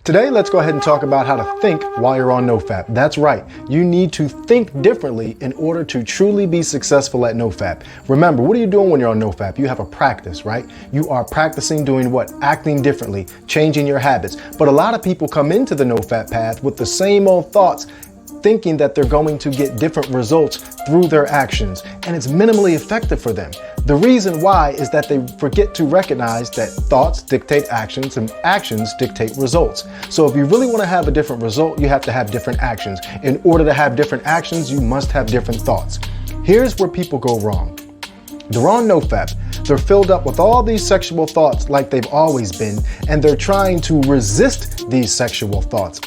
Today, let's go ahead and talk about how to think while you're on Nofap. That's right. You need to think differently in order to truly be successful at Nofap. Remember, what are you doing when you're on Nofap? You have a practice, right? You are practicing doing what? Acting differently, changing your habits. But a lot of people come into the Nofap path with the same old thoughts, thinking that they're going to get different results through their actions, and it's minimally effective for them. The reason why is that they forget to recognize that thoughts dictate actions and actions dictate results. So if you really want to have a different result, you have to have different actions. In order to have different actions, you must have different thoughts. Here's where people go wrong. They're on Nofap. They're filled up with all these sexual thoughts like they've always been, and they're trying to resist these sexual thoughts.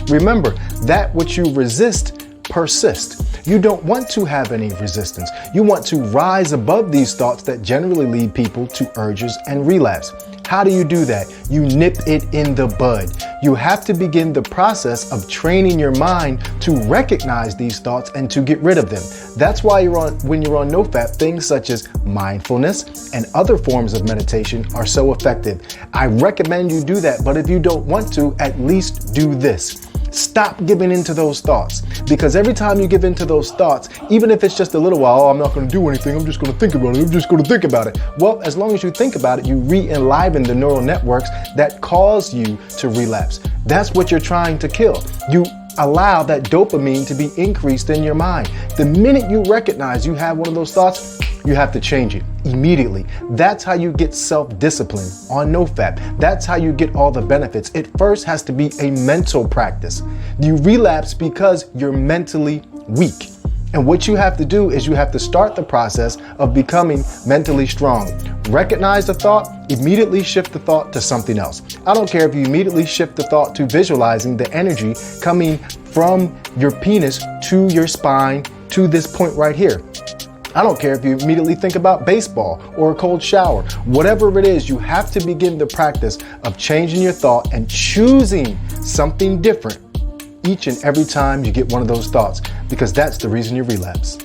Remember, that which you resist persists. You don't want to have any resistance. You want to rise above these thoughts that generally lead people to urges and relapse. How do you do that? You nip it in the bud. You have to begin the process of training your mind to recognize these thoughts and to get rid of them. That's why when you're on Nofap, things such as mindfulness and other forms of meditation are so effective. I recommend you do that, but if you don't want to, at least do this. Stop giving into those thoughts, because every time you give into those thoughts, even if it's just a little while, I'm not going to do anything, I'm just going to think about it, I'm just going to think about it. Well, as long as you think about it, you re-enliven the neural networks that cause you to relapse. That's what you're trying to kill. You allow that dopamine to be increased in your mind. The minute you recognize you have one of those thoughts, you have to change it immediately. That's how you get self-discipline on Nofap. That's how you get all the benefits. It first has to be a mental practice. You relapse because you're mentally weak. And what you have to do is you have to start the process of becoming mentally strong. Recognize the thought, immediately shift the thought to something else. I don't care if you immediately shift the thought to visualizing the energy coming from your penis to your spine to this point right here. I don't care if you immediately think about baseball or a cold shower. Whatever it is, you have to begin the practice of changing your thought and choosing something different each and every time you get one of those thoughts, because that's the reason you relapse.